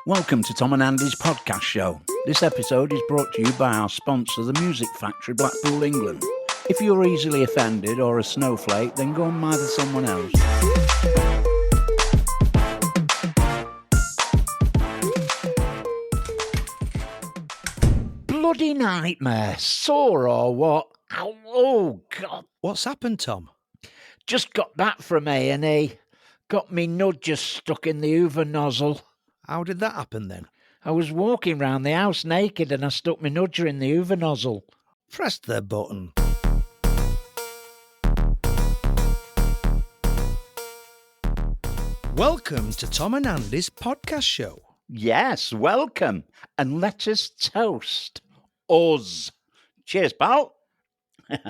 Welcome to Tom and Andy's podcast show. This episode is brought to you by our sponsor, the Music Factory, Blackpool, England. If you're easily offended or a snowflake, then go and mither someone else. Bloody nightmare. Sore or what? Ow, oh, God. What's happened, Tom? Just got back from A&E. Got me nudges stuck in the hoover nozzle. How did that happen then? I was walking round the house naked and I stuck my nudger in the hoover nozzle. Press the button. Welcome to Tom and Andy's podcast show. Yes, welcome. And let us toast us. Cheers, pal.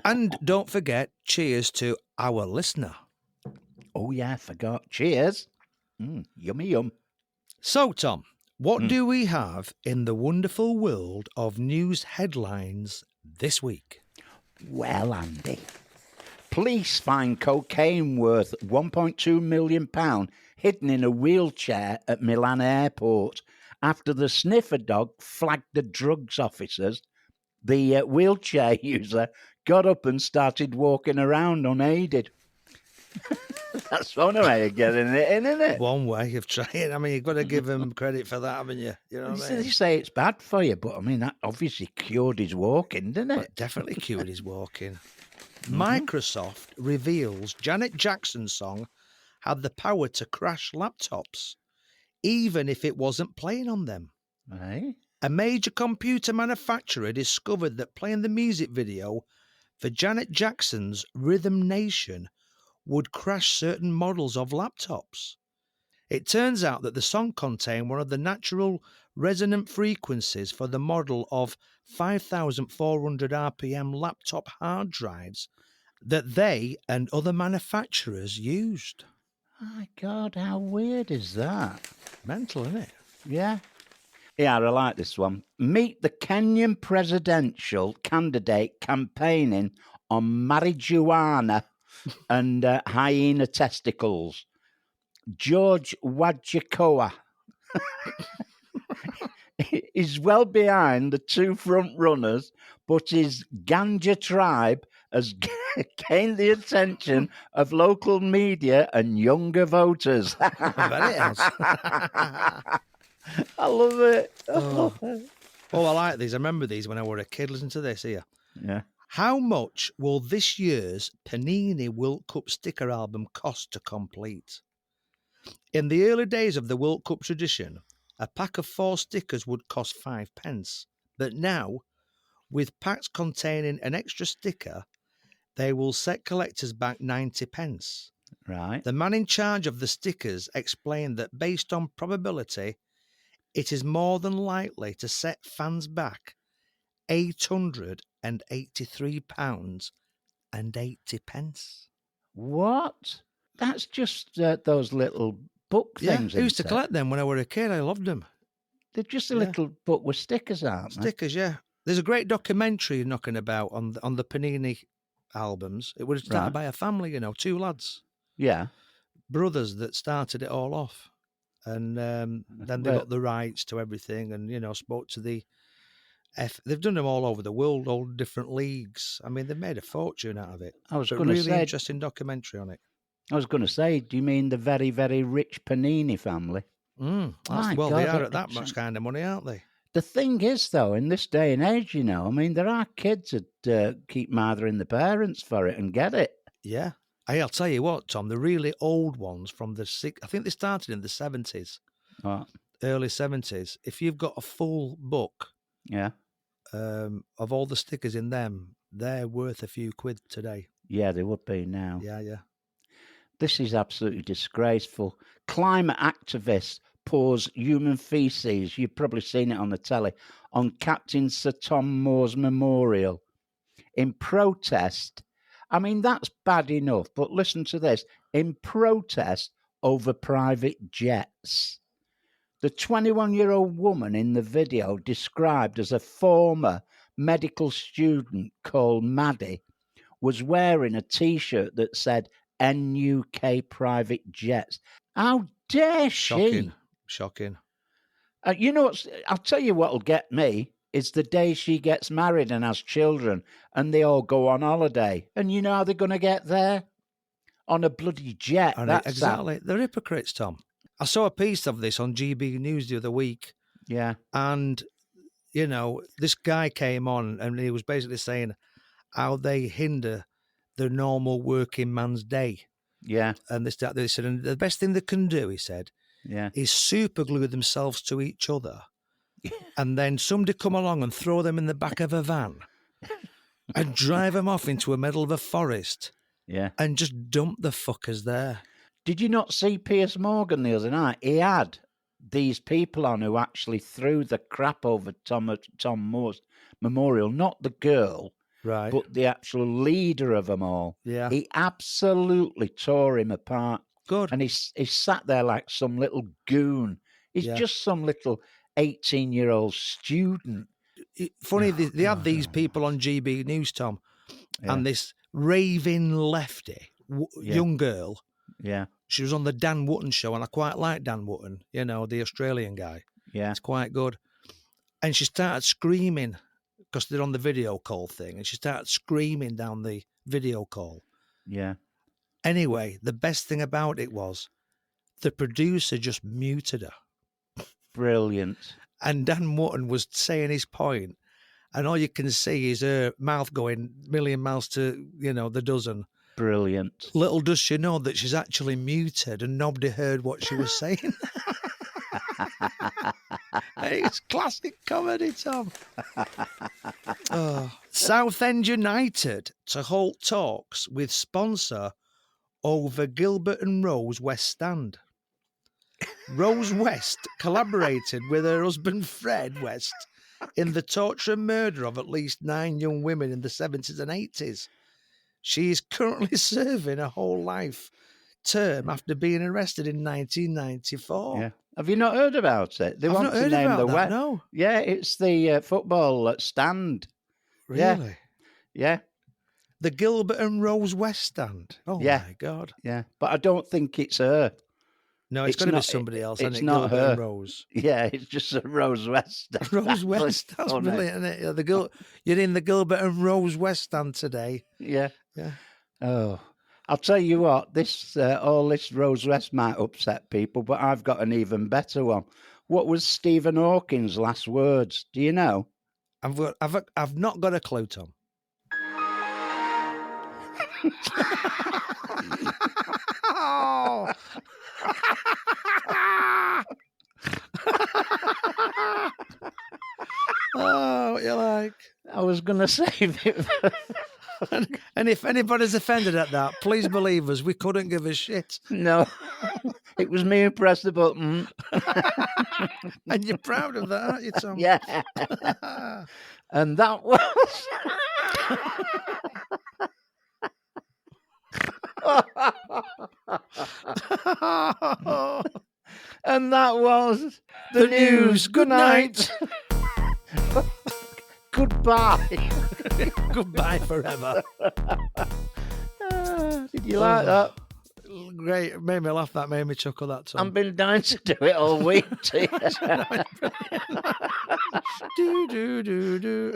And don't forget, cheers to our listener. Oh, yeah, I forgot. Cheers. Yummy yum. So, Tom, what do we have in the wonderful world of news headlines this week? Well, Andy, police find cocaine worth £1.2 million hidden in a wheelchair at Milan airport after the sniffer dog flagged the drugs officers. The wheelchair user got up and started walking around unaided. That's one way of getting it in, isn't it? One way of trying. I mean, you've got to give him credit for that, haven't you? You know what I mean? They say it's bad for you, but I mean, that obviously cured his walking, didn't it? But definitely cured his walking. Microsoft reveals Janet Jackson's song had the power to crash laptops, even if it wasn't playing on them. Right. A major computer manufacturer discovered that playing the music video for Janet Jackson's Rhythm Nation would crash certain models of laptops. It turns out that the song contained one of the natural resonant frequencies for the model of 5,400 RPM laptop hard drives that they and other manufacturers used. My God, how weird is that? Mental, isn't it? Yeah. Yeah, I like this one. Meet the Kenyan presidential candidate campaigning on marijuana and hyena testicles. George Wajikoa is well behind the two front runners, but his Ganja tribe has gained the attention of local media and younger voters. I bet it has. I love it. I love it. Oh, I like these. I remember these when I was a kid. Listen to this here. Yeah. How much will this year's Panini World Cup sticker album cost to complete? In the early days of the World Cup tradition, a pack of 4 stickers would cost 5 pence. But now, with packs containing an extra sticker, they will set collectors back 90 pence. Right. The man in charge of the stickers explained that based on probability, it is more than likely to set fans back £883.80. What? That's just those little book things. I used to isn't it? collect them when I was a kid. I loved them. They're just a little book with stickers, aren't they? Stickers, yeah. There's a great documentary knocking about on the Panini albums. It was started by a family, 2 lads, Yeah. brothers that started it all off. And then they got the rights to everything and, spoke to the They've done them all over the world, all different leagues. I mean, they've made a fortune out of it. I was But going to really say. interesting documentary on it. I was going to say, do you mean the very, very rich Panini family? Well, God, they are at that much kind of money, aren't they? The thing is, though, in this day and age, I mean, there are kids that keep mothering the parents for it and get it. Yeah. I'll tell you what, Tom, the really old ones from I think they started in the 70s, early 70s. If you've got a full book of all the stickers in them, they're worth a few quid today. Yeah, they would be now. Yeah. This is absolutely disgraceful. Climate activists pours human faeces, you've probably seen it on the telly, on Captain Sir Tom Moore's memorial. In protest, I mean, that's bad enough, but listen to this. In protest over private jets. The 21-year-old woman in the video, described as a former medical student called Maddie, was wearing a T-shirt that said NUK private jets. How dare she? Shocking. You know what's? I'll tell you what'll get me is the day she gets married and has children, and they all go on holiday. And you know how they're going to get there? On a bloody jet. And That's how. exactly, they're hypocrites, Tom. I saw a piece of this on GB News the other week, Yeah, and this guy came on and he was basically saying how they hinder the normal working man's day. yeah, And they said, and the best thing they can do, he said, yeah. is super glue themselves to each other, and then somebody come along and throw them in the back of a van and drive them off into the middle of a forest Yeah. and just dump the fuckers there. Did you not see Piers Morgan the other night? He had these people on who actually threw the crap over Tom Moore's memorial, not the girl, Right. but the actual leader of them all. Yeah. He absolutely tore him apart. Good. And he sat there like some little goon. He's Yeah. just some little 18-year-old student. Funny, Oh, they had God these people on almighty. GB News, Tom, Yeah, and this raving lefty Yeah. young girl. yeah, She was on the Dan Wootton show, and I quite like Dan Wootton, the Australian guy. yeah, It's quite good. And she started screaming because they're on the video call thing, and she started screaming down the video call. yeah. Anyway, the best thing about it was the producer just muted her. Brilliant. And Dan Wootton was saying his point, and all you can see is her mouth going a million miles to, the dozen. Brilliant. Little does she know that she's actually muted and nobody heard what she was saying. It's classic comedy, Tom. Southend United to halt talks with sponsor over Gilbert and Rose West stand. Rose West collaborated with her husband Fred West in the torture and murder of at least 9 young women in the 70s and 80s. She is currently serving a whole life term after being arrested in 1994. Yeah. Have you not heard about it? They I've want not to heard name about the that, West. no. Yeah, it's the football stand. Really? Yeah, The Gilbert and Rose West stand. Oh, Yeah. my God. yeah. But I don't think it's her. No, it's It's got to be not- somebody else, it's isn't it? not Gilbert and her. Rose. Yeah, it's just a Rose West. Rose West. That's funny. brilliant, isn't it? Yeah, you're in the Gilbert and Rose West stand today. Yeah. Yeah. Oh, I'll tell you what. This all this Rose West might upset people, but I've got an even better one. What was Stephen Hawking's last words? Do you know? I've not got a clue, Tom. Oh, what you like? I was going to save it. And if anybody's offended at that, please believe us, we couldn't give a shit. No, it was me who pressed the button. And you're proud of that, aren't you, Tom? Yeah, and that was. And that was the news. Good night. Goodbye. Goodbye forever. Did you like that? Great. It made me laugh. That made me chuckle, that, Tom. I've been dying to do it all week. Too. Do.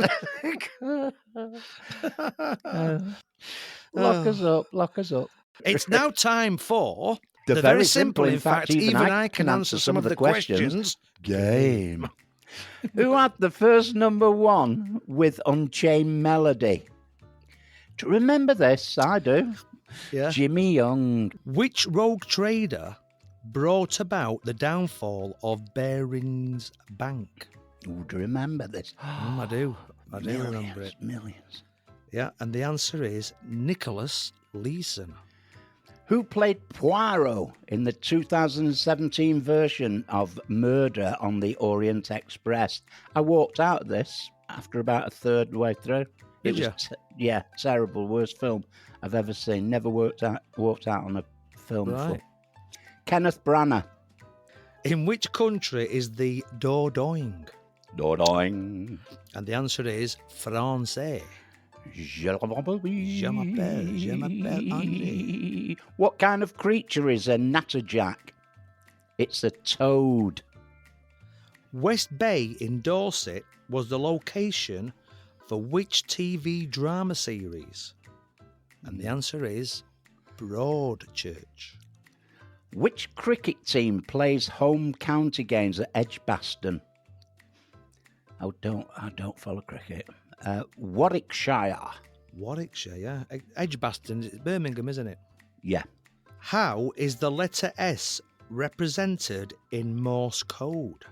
Lock us up. Lock us up. It's now time for The very simple. In fact, even I can answer some of the questions. Game. Who had the first number one with Unchained Melody? Do you remember this? I do. Yeah. Jimmy Young. Which rogue trader brought about the downfall of Barings Bank? Oh, do you remember this? I do. I do Millions, remember it. Millions. Yeah, and the answer is Nicholas Leeson. Who played Poirot in the 2017 version of Murder on the Orient Express? I walked out of this after about a third way through. Did you? Yeah, terrible, worst film I've ever seen. Never walked out on a film before. Right. Kenneth Branagh. In which country is the Dordogne? Dordogne. And the answer is Francais. Je m'appelle André. What kind of creature is a natterjack? It's a toad. West Bay in Dorset was the location for which TV drama series? And the answer is Broadchurch. Which cricket team plays home county games at Edgbaston? I don't follow cricket. Warwickshire. Warwickshire, yeah. Edgbaston, it's Birmingham, isn't it? Yeah. How is the letter S represented in Morse code? ...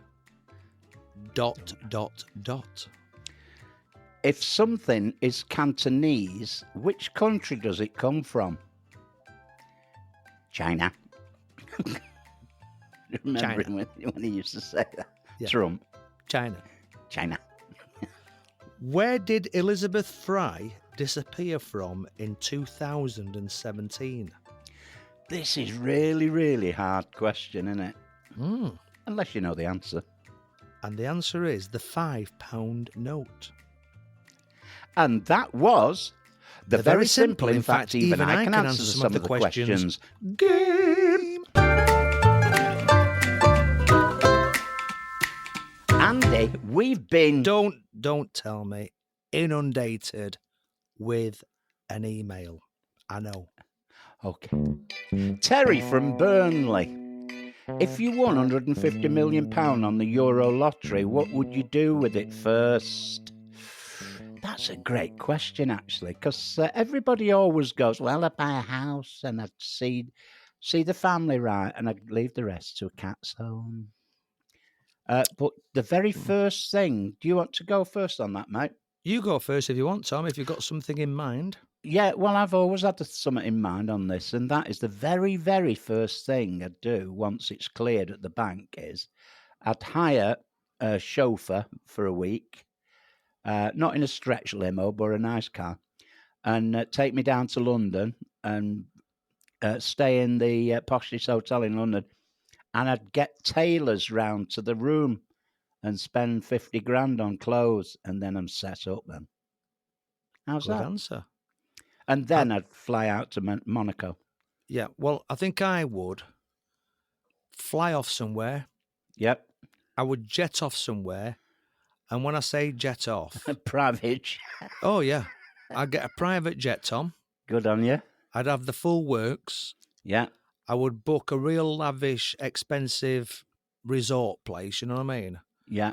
If something is Cantonese, which country does it come from? China. Remember China. when he used to say that? Yeah. Trump. China. Where did Elizabeth Fry disappear from in 2017? This is really, really hard question, isn't it? Unless you know the answer. And the answer is the £5 note. And that was the They're very very simple. simple. In fact, even I can answer some of the questions. Game. Andy, we've been... Don't tell me. Inundated with an email. I know. Okay. Terry from Burnley. If you won £150 million on the Euro lottery, what would you do with it first? That's a great question, actually, because everybody always goes, well, I'd buy a house and I'd see the family right, and I'd leave the rest to a cat's home. But the very first thing, do you want to go first on that, mate? You go first if you want, Tom, if you've got something in mind. Yeah, well, I've always had something in mind on this, and that is the very, very first thing I'd do once it's cleared at the bank is I'd hire a chauffeur for a week, not in a stretch limo, but a nice car, and take me down to London and stay in the poshest hotel in London, and I'd get tailors round to the room and spend 50 grand on clothes, and then I'm set up then. How's Good that? answer. And then I'd fly out to Monaco. Yeah, well, I think I would fly off somewhere. Yep. I would jet off somewhere. And when I say jet off... Private. Oh, yeah. I'd get a private jet, Tom. Good on you. I'd have the full works. Yeah. I would book a real lavish, expensive resort place, you know what I mean? Yeah.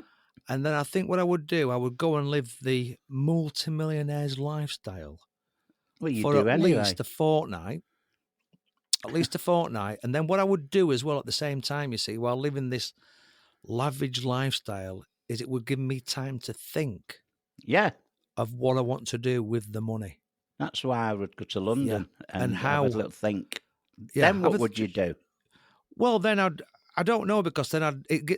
And then I think what I would do, I would go and live the multimillionaire's lifestyle. Well, you for do at anyway. least a fortnight. At least a fortnight. And then what I would do as well at the same time, you see, while living this lavish lifestyle, is it would give me time to think Yeah. of what I want to do with the money. That's why I would go to London and how have a little think. Yeah, Then what would you do? Well, then I don't know, because then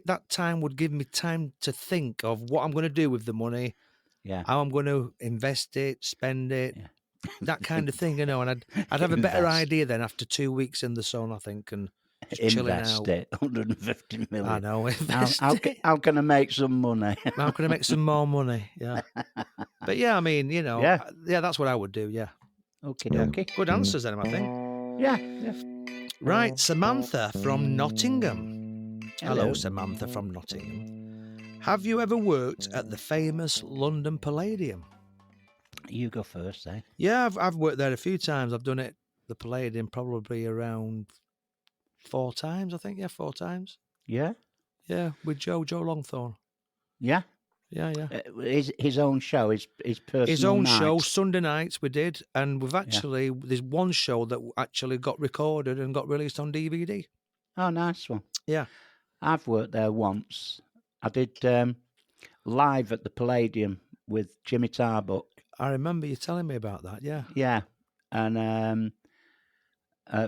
that time would give me time to think of what I'm going to do with the money. Yeah. How I'm going to invest it, spend it. Yeah. That kind of thing, you know, and I'd have a better idea then after 2 weeks in the sun, I think, and just chilling out. Invest it, 150 million. I know, invest it. How can I make some money? How can I make some more money? Yeah. But yeah, I mean, you know, yeah, that's what I would do, yeah. Okay, okay. Good answers then, I think. Yeah. Right, Samantha from Nottingham. Hello, Samantha from Nottingham. Have you ever worked at the famous London Palladium? You go first, eh? Yeah, I've worked there a few times. I've done it, the Palladium, probably around 4 times, I think. Yeah, 4 times. Yeah? Yeah, with Joe Longthorne. Yeah? Yeah. His own show, his personal His own night. show, Sunday nights we did. And we've actually, there's one show that actually got recorded and got released on DVD. Oh, nice one. Yeah. I've worked there once. I did live at the Palladium with Jimmy Tarbuck. I remember you telling me about that, yeah. Yeah. And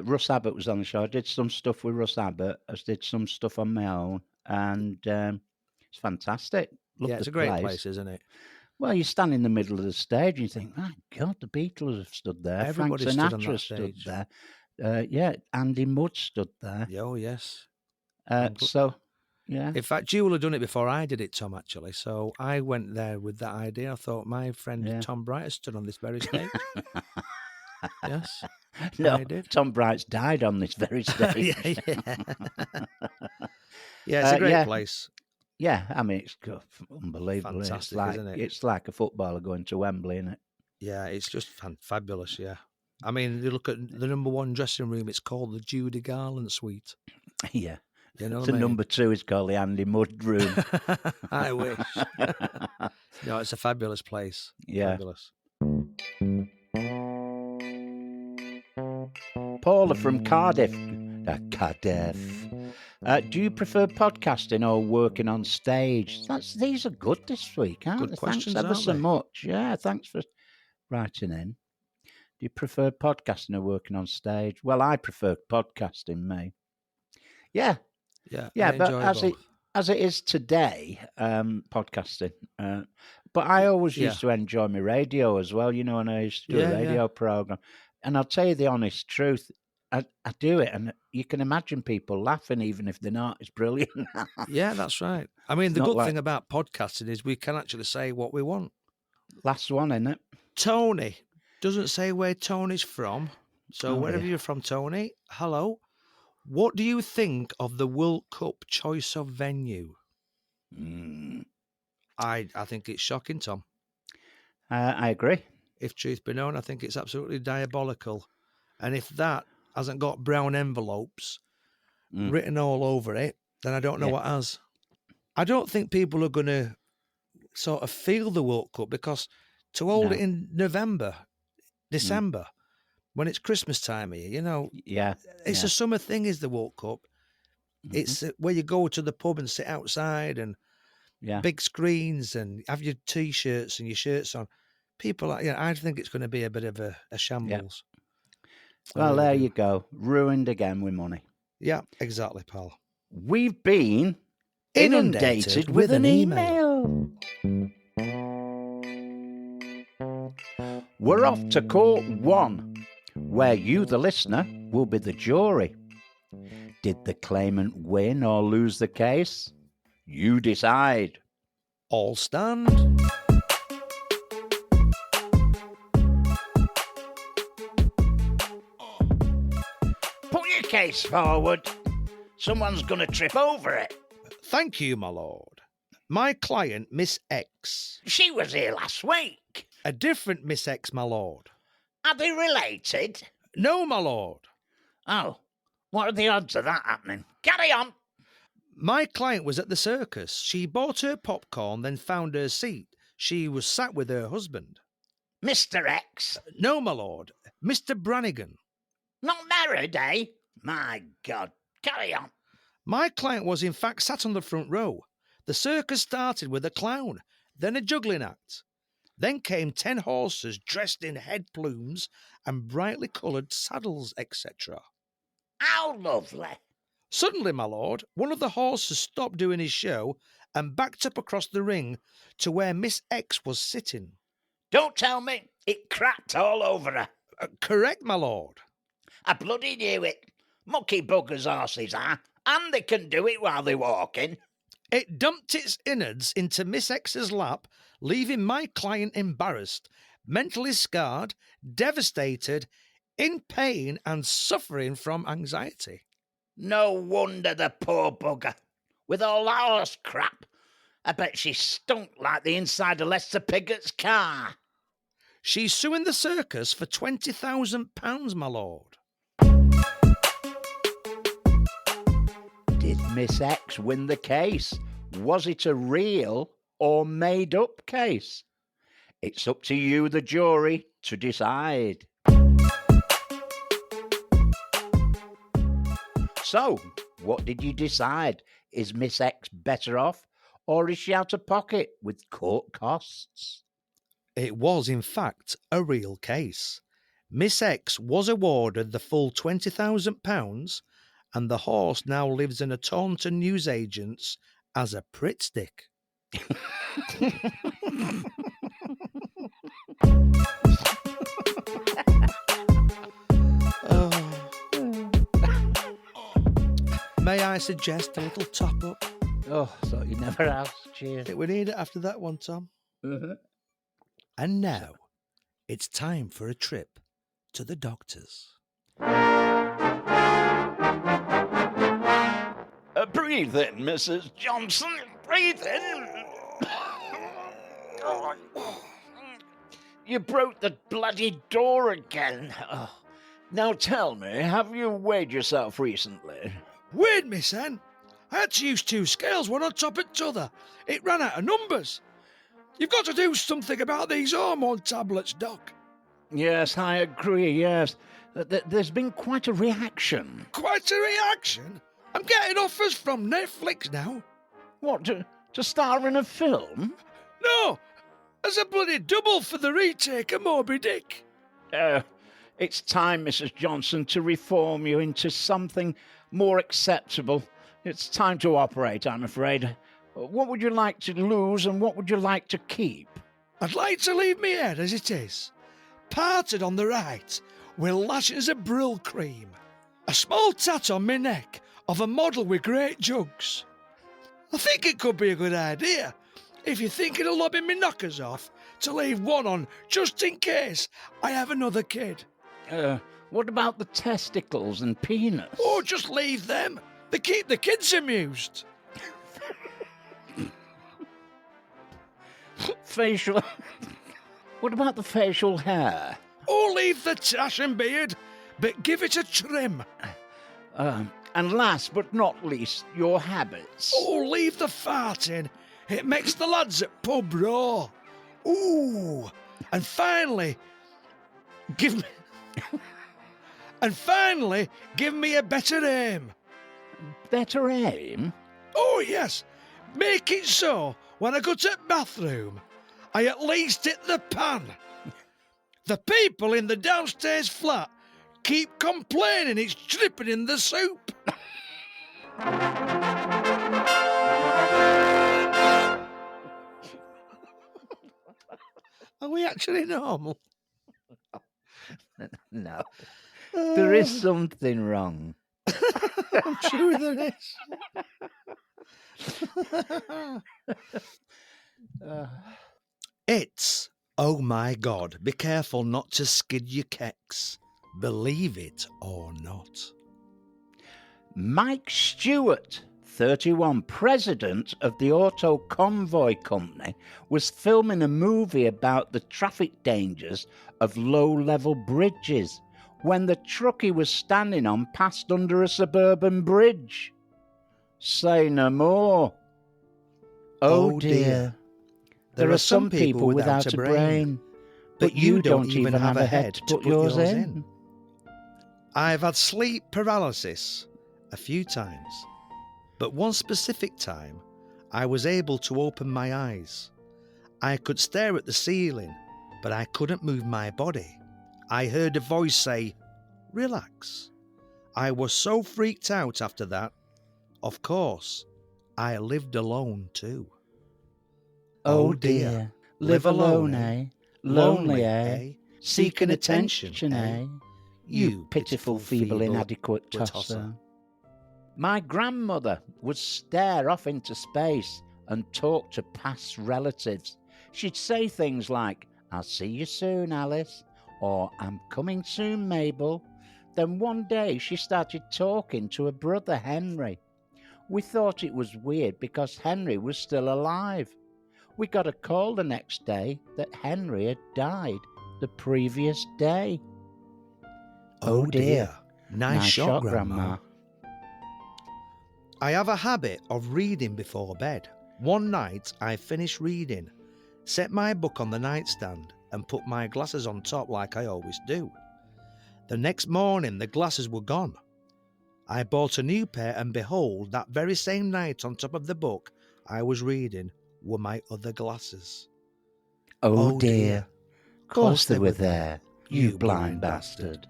Russ Abbott was on the show. I did some stuff with Russ Abbott. I did some stuff on my own. And it's fantastic. Love it's the a great place, isn't it? Well, you stand in the middle of the stage and you think, my God, the Beatles have stood there. Everybody Frank stood on Sinatra that stood stage. there. Yeah, Andy Mudd stood there. Oh, yes. So, yeah. In fact, you will have done it before I did it, Tom, actually. So I went there with that idea. I thought my friend Tom Bright has stood on this very stage. Yes. No, I did. Tom Bright's died on this very stage. Yeah, it's a great place. Yeah, I mean, it's unbelievable. Fantastic, isn't it? It's like a footballer going to Wembley, isn't it? Yeah, it's just fabulous, yeah. I mean, you look at the number 1 dressing room, it's called the Judy Garland Suite. Yeah. You know what The I mean? number 2 is called the Andy Mudd room. I wish. No, it's a fabulous place. Yeah. Fabulous. Paula from Cardiff. Do you prefer podcasting or working on stage? These are good this week, aren't Good they? questions, Thanks ever aren't so they? much. Yeah, thanks for writing in. Do you prefer podcasting or working on stage? Well, I prefer podcasting, me. Yeah, Yeah, yeah, I but enjoy both. as it is today, podcasting. But I always Yeah. used to enjoy my radio as well, you know, and I used to do Yeah, a yeah. radio program. And I'll tell you the honest truth, I do it, and you can imagine people laughing even if they're not. It's brilliant. Yeah, that's right. I mean, It's the not good like thing about podcasting is we can actually say what we want. last one, isn't it? Tony doesn't say where Tony's from. So Oh, wherever dear. you're from, Tony, hello. What do you think of the World Cup choice of venue? Mm, I think it's shocking, Tom. I agree. If truth be known, I think it's absolutely diabolical. And if that hasn't got brown envelopes written all over it, then I don't know Yeah. what has. I don't think people are going to sort of feel the World Cup because to hold No. it in November, December, when it's Christmas time here, you know, Yeah. it's yeah. a summer thing, is the World Cup. Mhm. It's where you go to the pub and sit outside and Yeah. big screens and have your T-shirts and your shirts on. People, I think it's going to be a bit of a shambles. I Well, really there do. you go. Ruined again with money. Yeah, exactly, pal. We've been inundated with an email. We're off to court 1, where you, the listener, will be the jury. Did the claimant win or lose the case? You decide. All stand. Put your case forward. Someone's going to trip over it. Thank you, my lord. My client, Miss X. She was here last week. A different Miss X, my lord. Are they related? No, my lord. Oh, what are the odds of that happening? Carry on. My client was at the circus. She bought her popcorn, then found her seat. She was sat with her husband. Mr. X? No, my lord. Mr. Brannigan. Not married, eh? My God. Carry on. My client was in fact sat on the front row. The circus started with a clown, then a juggling act. Then came 10 horses dressed in head plumes and brightly coloured saddles, etc. How lovely. Suddenly, my lord, one of the horses stopped doing his show and backed up across the ring to where Miss X was sitting. Don't tell me it cracked all over her. Correct, my lord. I bloody knew it. Mucky buggers horses are, and they can do it while they're walking. It dumped its innards into Miss X's lap, leaving my client embarrassed, mentally scarred, devastated, in pain and suffering from anxiety. No wonder the poor bugger. With all that horse crap, I bet she stunk like the inside of Lester Piggott's car. She's suing the circus for £20,000, my lord. Did Miss X win the case? Was it a real or made-up case? It's up to you, the jury, to decide. So, what did you decide? Is Miss X better off, or is she out of pocket with court costs? It was, in fact, a real case. Miss X was awarded the full £20,000, and the horse now lives in a Taunton newsagent's as a Pritt stick. May I suggest a little top up? Oh, thought you never asked. Cheers. I think we need it after that one, Tom. Mm-hmm. And now, it's time for a trip to the doctors. Breathe in, Mrs. Johnson. Breathe in. You broke the bloody door again. Oh. Now tell me, have you weighed yourself recently? Weird, me son. I had to use 2 scales, one on top of t'other. It ran out of numbers. You've got to do something about these hormone tablets, Doc. Yes, I agree, yes. There's been quite a reaction. Quite a reaction. I'm getting offers from Netflix now. What, to star in a film? No, as a bloody double for the retake of Moby Dick. It's time, Mrs. Johnson, to reform you into something more acceptable. It's time to operate, I'm afraid. What would you like to lose and what would you like to keep? I'd like to leave me head as it is, parted on the right, with lashes of brill cream. A small tat on my neck of a model with great jugs. I think it could be a good idea, if you're thinking of lobbing me knockers off, to leave one on just in case I have another kid. What about the testicles and penis? Oh, just leave them. They keep the kids amused. Facial... What about the facial hair? Oh, leave the tash and beard, but give it a trim. And last but not least, your habits. Oh, leave the farting. It makes the lads at pub raw. Ooh, and finally, give me... and finally, give me a better aim. Better aim? Oh, yes. Make it so, when I go to the bathroom, I at least hit the pan. The people in the downstairs flat keep complaining it's dripping in the soup. Are we actually normal? No. There is something wrong. I'm sure there is. It's, oh my God, be careful not to skid your kecks. Believe it or not. Mike Stewart, 31, president of the Auto Convoy Company, was filming a movie about the traffic dangers of low-level bridges when the truck he was standing on passed under a suburban bridge. Say no more. Oh dear. There are some people without a brain, but you don't even have a head to put yours in. I've had sleep paralysis a few times, but one specific time I was able to open my eyes. I could stare at the ceiling, but I couldn't move my body. I heard a voice say, "Relax." I was so freaked out after that. Of course, I lived alone too. Oh dear, live alone, eh? Lonely, eh? Seeking attention, eh? You pitiful, feeble, inadequate tosser. My grandmother would stare off into space and talk to past relatives. She'd say things like, "I'll see you soon, Alice," or "I'm coming soon, Mabel." Then one day she started talking to her brother Henry. We thought it was weird because Henry was still alive. We got a call the next day that Henry had died the previous day. Oh dear. Nice shot, Grandma. I have a habit of reading before bed. One night I finished reading, set my book on the nightstand and put my glasses on top like I always do. The next morning the glasses were gone. I bought a new pair and behold, that very same night on top of the book I was reading were my other glasses. Oh dear. Of course they were there, you blind bastard.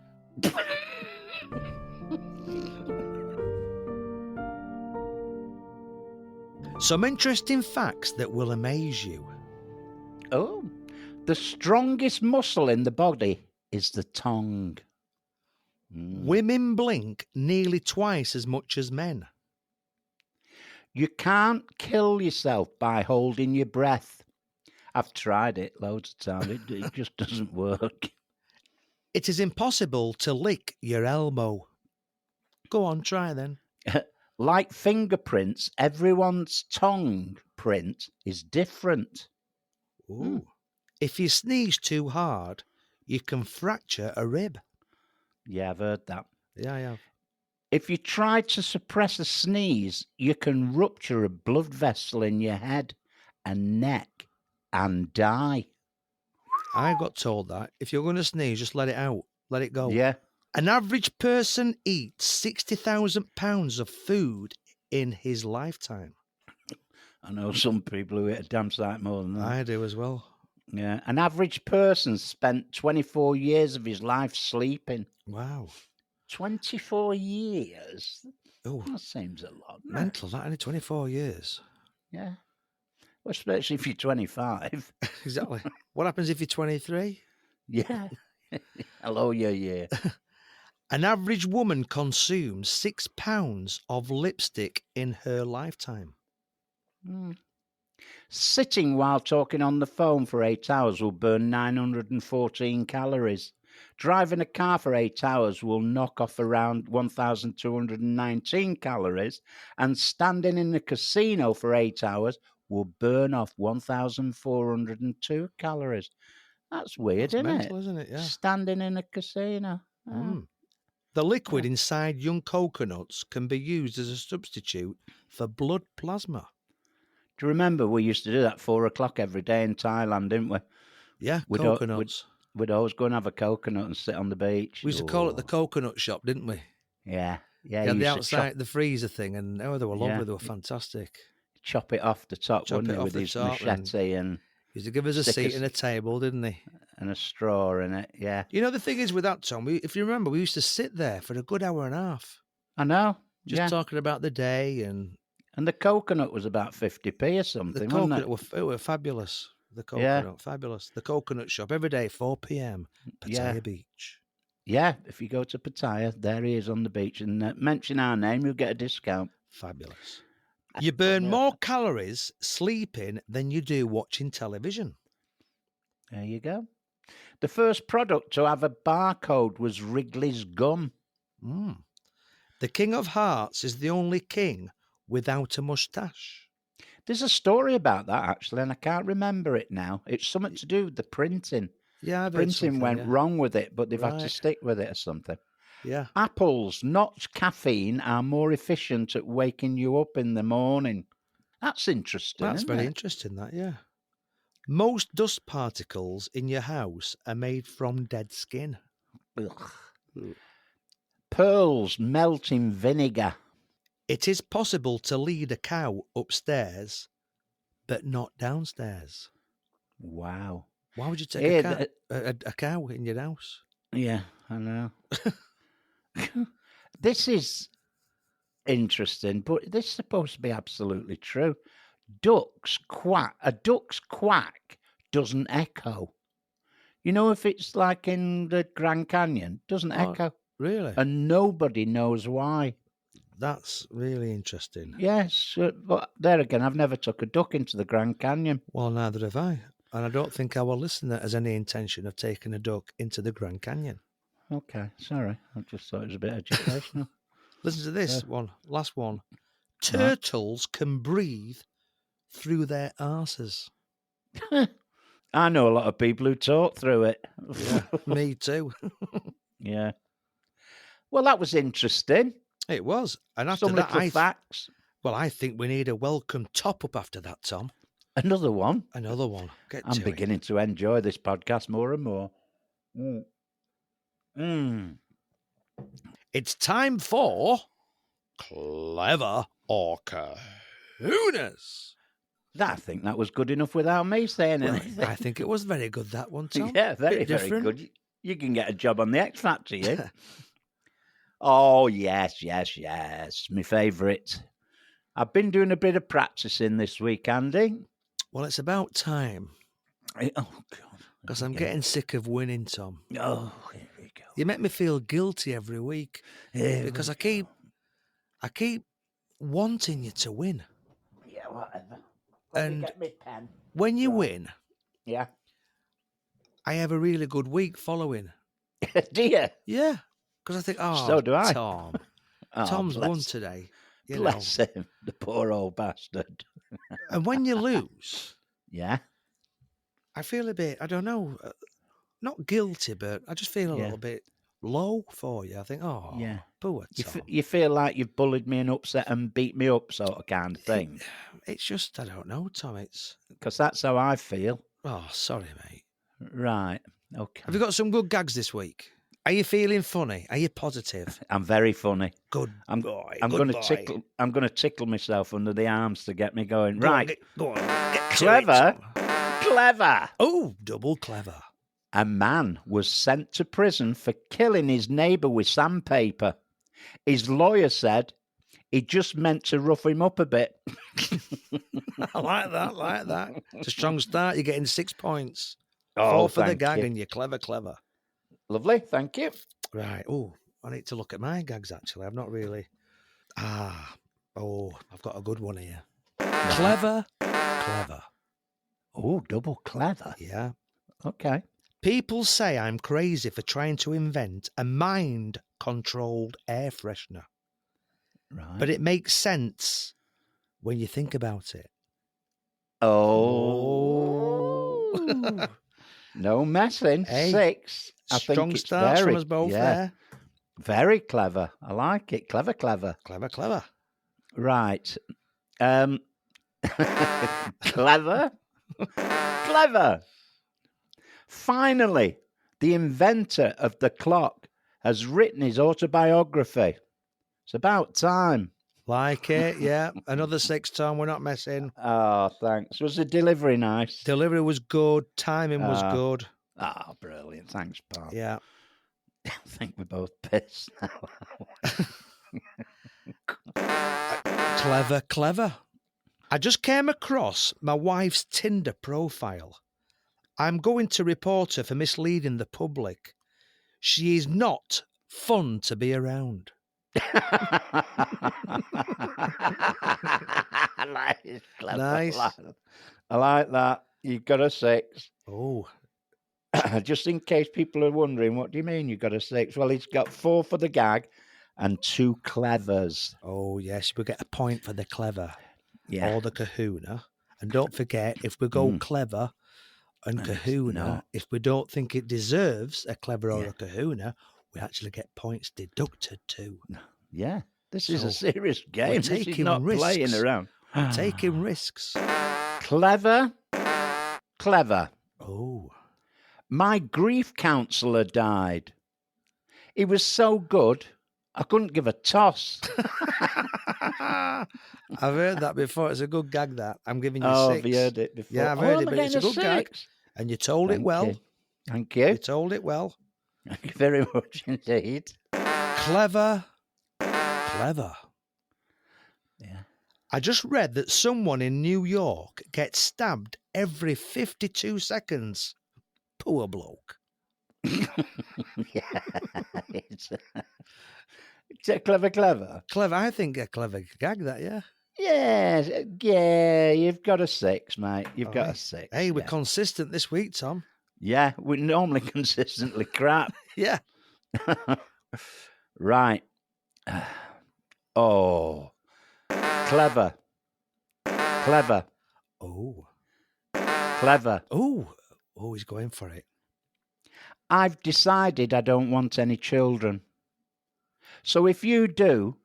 Some interesting facts that will amaze you. Oh, the strongest muscle in the body is the tongue. Women blink nearly twice as much as men. You can't kill yourself by holding your breath. I've tried it loads of times. It just doesn't work. It is impossible to lick your elbow. Go on, try then. Like fingerprints, everyone's tongue footprint is different. Ooh. If you sneeze too hard, you can fracture a rib. Yeah, I've heard that. Yeah, I have. If you try to suppress a sneeze, you can rupture a blood vessel in your head and neck and die. I got told that if you're going to sneeze, just let it out. Let it go. Yeah, An average person eats 60,000 pounds of food in his lifetime. I know some people who eat a damn sight more than that. I do as well. Yeah, an average person spent 24 years of his life sleeping. Wow. 24 years? Oh, That seems a lot. doesn't it? mental. That only 24 years. Yeah. Well, especially if you're 25. Exactly. What happens if you're 23? Yeah. Hello, yeah. An average woman consumes 6 pounds of lipstick in her lifetime. Mm. Sitting while talking on the phone for 8 hours will burn 914 calories. Driving a car for 8 hours will knock off around 1,219 calories. And standing in a casino for 8 hours will burn off 1,402 calories. That's weird, That's isn't mental, it? isn't it? Yeah. Standing in a casino. The liquid inside young coconuts can be used as a substitute for blood plasma. Do you remember we used to do that 4 o'clock every day in Thailand, didn't we? Yeah, We'd coconuts. We'd always go and have a coconut and sit on the beach. We used to call it the Oh, coconut shop, didn't we? yeah. Yeah, You had you the used to outside, the freezer thing, and oh, they were lovely. Yeah. They were fantastic. chop it off the top, Chop wouldn't it he, off with the his top and- machete and Used to give us a Stick seat us- and a table, didn't they? a straw in it. Yeah. You know, the thing is with that, Tom, if you remember, we used to sit there for a good hour and a half, I know. just yeah. talking about the day, and And the coconut was about 50p or the something, wasn't coconut it? were fabulous. The Yeah. coconut, fabulous. The coconut shop, every day, 4 p.m, Pattaya Yeah. Beach. Yeah, if you go to Pattaya, there he is on the beach. And mention our name, you'll get a discount. Fabulous. You burn more calories sleeping than you do watching television. There you go. The first product to have a barcode was Wrigley's gum. The King of Hearts is the only king without a moustache. There's a story about that, actually, and I can't remember it now. It's something to do with the printing. Yeah, I've heard Printing something, went yeah. wrong with it, but they've had to Right. stick with it or something. Yeah. Apples, not caffeine, are more efficient at waking you up in the morning. That's interesting. That's isn't very it? interesting, that, yeah. Most dust particles in your house are made from dead skin. Ugh. Pearls melt in vinegar. It is possible to lead a cow upstairs, but not downstairs. Wow. Why would you take Yeah, a cow in your house? Yeah, I know. This is interesting, but this is supposed to be absolutely true. A duck's quack doesn't echo. You know, if it's like in the Grand Canyon, doesn't Oh, echo, Really? and nobody knows why. That's really interesting. Yes, but there again, I've never took a duck into the Grand Canyon. Well, neither have I. And I don't think our listener has any intention of taking a duck into the Grand Canyon. Okay, sorry, I just thought it was a bit educational. Listen to this one, last one. Right. Turtles can breathe through their arses. I know a lot of people who talk through it. Yeah, me too. Yeah. Well, that was interesting. It was. And after Some that, little facts. I think we need a welcome top-up after that, Tom. Another one. Another one. Get I'm to beginning to enjoy this podcast more and more. Mm. It's time for Clever or Kahunas. I think that was good enough without me saying Well, anything. I think it was very good, that one, Tom. Yeah, very, Bit very different. good. You can get a job on the X Factor, you. Oh, yes. My favourite. I've been doing a bit of practicing this week, Andy. Well, it's about time, Oh, God. because I'm getting sick of winning, Tom. Oh, here we go. You make me feel guilty every week Here because we I keep wanting you to win. Yeah, whatever. Let me And get my pen. when you Right. win, Yeah. I have a really good week following. Do you? Yeah, because I think, oh, So do I. Tom. Oh, Tom's won bless- today. You Bless him, the poor old bastard. And when you lose, Yeah, I feel a bit, I don't know, not guilty, but I just feel a yeah, little bit low for you. I think, yeah. oh, poor Tom. You feel like you've bullied me and upset and beat me up, sort of kind of It, thing. it's just, I don't know, Tom. It's, Because that's how I feel. oh, sorry, mate. Right. Have you Okay. got some good gags this week? Are you feeling funny? Are you positive? I'm very funny. Good I'm boy, I'm good gonna boy. tickle I'm gonna tickle myself under the arms to get me going. Go on, Right. get to it, Clever. Tom. Clever. Oh, double clever. A man was sent to prison for killing his neighbour with sandpaper. His lawyer said he just meant to rough him up a bit. I like that, like that. It's a strong start. You're getting 6 points. Oh, 4 for the thank gag, you. and you're clever, clever. Lovely, thank you. Right. Oh, I need to look at my gags, actually. I've not really. I've got a good one here. Clever, clever. Oh, double clever. Yeah. Okay. People say I'm crazy for trying to invent a mind controlled air freshener, Right. but it makes sense when you think about it. Oh. No messing. Hey, 6. I think strong it's starts very, from us both yeah, there. very clever. I like it. Clever, clever. Clever, clever. Right. Clever. Clever. Finally, the inventor of the clock has written his autobiography. It's about time. Like it, yeah. Another 6, Tom. We're not messing. Oh, thanks. Was the delivery nice? Delivery was good. Timing was good. Ah, brilliant. Thanks, pal. Yeah. I think we're both pissed now. Clever, clever. I just came across my wife's Tinder profile. I'm going to report her for misleading the public. She is not fun to be around. Nice, clever. Nice. I like that. You've got a 6. Oh, Just in case people are wondering, what do you mean you got a 6? Well, he's got 4 for the gag and 2 clevers. oh yes, we'll get a point for the clever Yeah. or the kahuna. And don't forget, if we go clever and kahuna, not. if we don't think it deserves a clever or Yeah. a kahuna, we actually get points deducted too. Yeah. This is a So, serious game. This is taking not playing risks. around. Taking risks. Clever. Clever. Oh. My grief counsellor died. He was so good, I couldn't give a toss. I've heard that before. It's a good gag, that. I'm giving you 6. Have you heard it before? Yeah, I've heard it, I'm but it's a getting good gag. 6. And you told it Thank well. you. Thank you. You told it well. Thank you very much indeed. Clever. Clever. Yeah. I just read that someone in New York gets stabbed every 52 seconds. Poor bloke. Yeah. It's a clever. Clever. I think a clever gag, that, yeah. Yes. Yeah. You've got a 6, mate. You've got a 6. Hey, we're yeah. consistent this week, Tom. Yeah. We're normally consistently crap. Yeah. Right. Oh. Clever. Oh. Clever. Oh. Oh, he's going for it. I've decided I don't want any children. So if you do,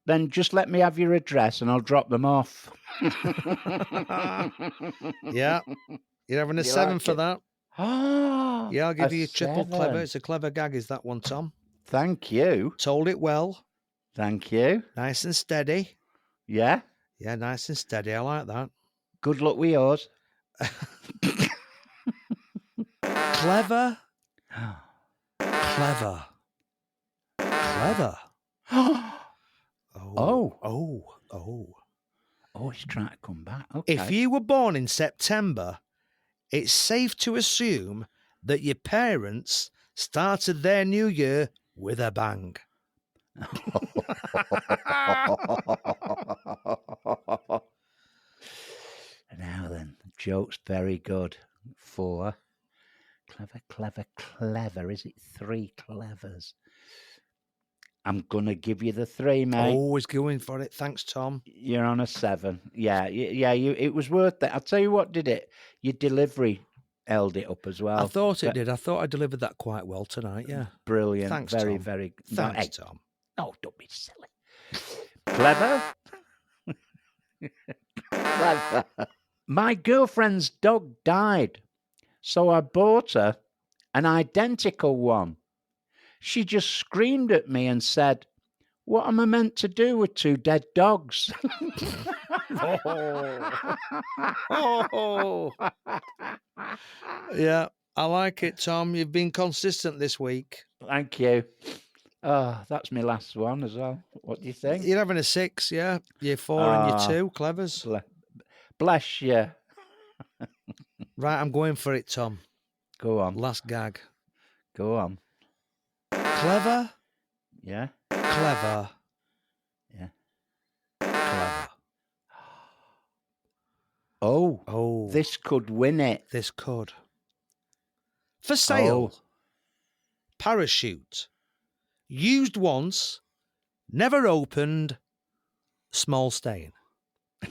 then just let me have your address and I'll drop them off. Yeah. You're having a You 7 like for it? that. Ah, Yeah, I'll give a you triple clever. 7. It's a clever gag, is that one, Tom? Thank you. Told it well. Thank you. Nice and steady. Yeah. Yeah, nice and steady. I like that. Good luck with yours. Clever. Clever. Clever. Oh. Oh. Oh, he's trying to come back. Okay. If you were born in September, it's safe to assume that your parents started their new year with a bang. Now then, joke's very good. 4. Clever. Is it 3 clevers? I'm going to give you the 3, mate. Always going for it. Thanks, Tom. You're on a 7. Yeah. It was worth it. I'll tell you what did it. Your delivery held it up as well. I thought it did. I thought I delivered that quite well tonight. Yeah. Brilliant. Thanks, very, Tom. very. Thanks, Hey, Tom. no, don't be silly. Clever. Clever. My girlfriend's dog died, so I bought her an identical one. She just screamed at me and said, "What am I meant to do with 2 dead dogs?" Oh. Yeah, I like it, Tom. You've been consistent this week. Thank you. Oh, that's my last one as well. What do you think? You're having a 6, yeah? You're 4 and you're 2. Clevers. Bless you. Right, I'm going for it, Tom. Go on. Last gag. Go on. Clever. Yeah. Clever. Yeah. Clever. Oh. This could win it. This could. For sale. Oh. Parachute. Used once. Never opened. Small stain. I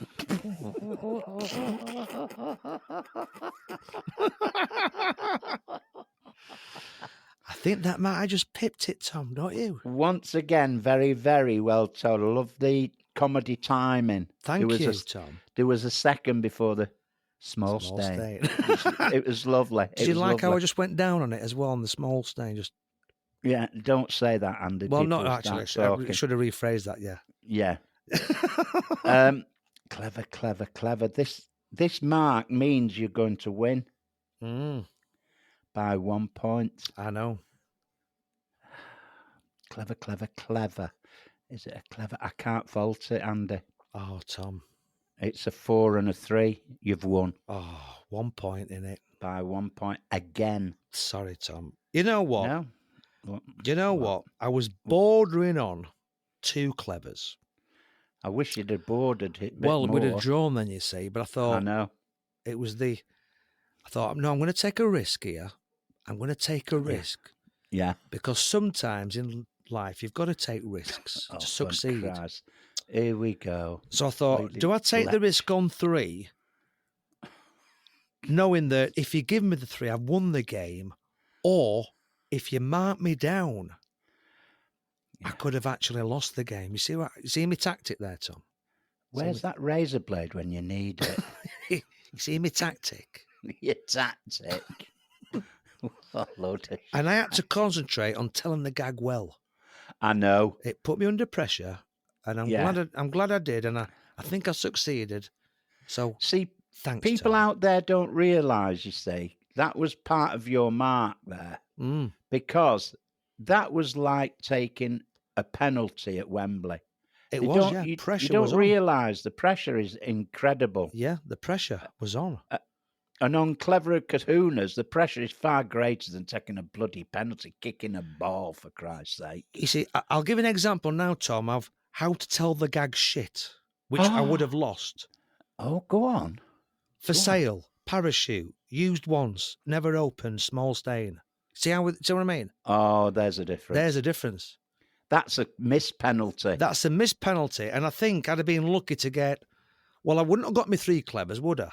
think that might have just pipped it, Tom, don't you? Once again, very, very well told. I love the comedy timing. Thank you, Tom. There was a second before the small stain. It was lovely. Did you like how I just went down on it as well on the small stain? Just Yeah, don't say that, Andy. well, People not start actually. I talking. should have rephrased that. Yeah. Yeah. Clever. This mark means you're going to win by 1 point. I know. Clever. Is it a clever? I can't fault it, Andy. Oh, Tom. It's a 4 and a 3. You've won. Oh, 1 point in it. By 1 point again. Sorry, Tom. You know what? No. You know what? I was bordering on 2 clevers. I wish you'd have bordered it. Well, we'd have drawn then, you see, but I thought I know. it was I thought, no, I'm going to take a risk here. I'm going to take a risk. Yeah. Because sometimes in life, you've got to take risks to succeed. Christ. Here we go. So I thought, do I take the risk on 3, knowing that if you give me the 3, I've won the game, or if you mark me down, I could have actually lost the game. You see my tactic there, Tom? Where's that razor blade when you need it? You see my tactic? Your tactic. Oh, Lord. And I had to concentrate on telling the gag well. I know. It put me under pressure, and I'm glad I did, and I think I succeeded. So see, thanks. People Tom. out there don't realise, you see, that was part of your mark there, because that was like taking a penalty at Wembley. Pressure you don't was on. realise the pressure is incredible. Yeah, the pressure was on. And on clever Kahunas, the pressure is far greater than taking a bloody penalty, kicking a ball, for Christ's sake. You see, I'll give an example now, Tom, of how to tell the gag shit, which I would have lost. Oh, go on. For sale, parachute, used once, never opened, small stain. See what I mean? Oh, there's a difference. There's a difference. That's a missed penalty. That's a missed penalty, and I think I'd have been lucky to get. Well, I wouldn't have got me 3 clevers, would I?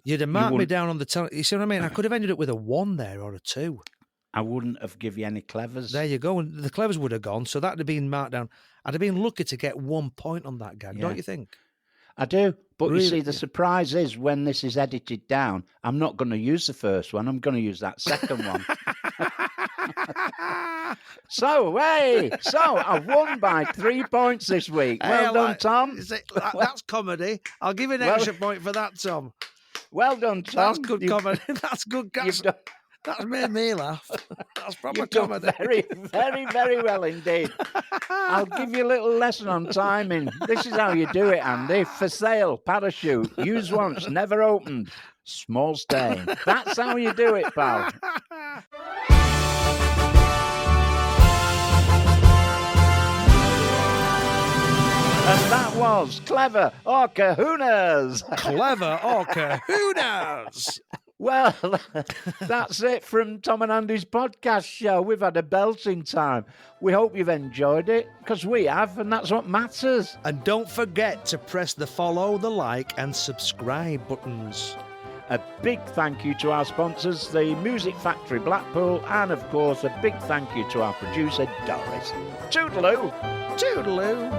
You'd have marked me down on the you see what I mean? I could have ended up with a 1 there or a 2. I wouldn't have given you any clevers. There you go. And the clevers would have gone, so that would have been marked down. I'd have been lucky to get 1 point on that gag, don't you think? I do. But Really? You see, the surprise is when this is edited down, I'm not going to use the first one. I'm going to use that second one. So I've won by 3 points this week. Well done, Tom. That's comedy. I'll give you an extra point for that, Tom. Well done, Tom. That's good comedy. That's good. That's made me laugh. That's proper comedy. Very, very, very well indeed. I'll give you a little lesson on timing. This is how you do it, Andy. For sale, parachute, used once, never opened, small stain. That's how you do it, pal. And that was Clever or Kahunas. Clever or Kahunas. Well, that's it from Tom and Andy's podcast show. We've had a belting time. We hope you've enjoyed it, because we have, and that's what matters. And don't forget to press the follow, the like, and subscribe buttons. A big thank you to our sponsors, the Music Factory Blackpool, and of course a big thank you to our producer, Doris. Toodaloo! Toodaloo!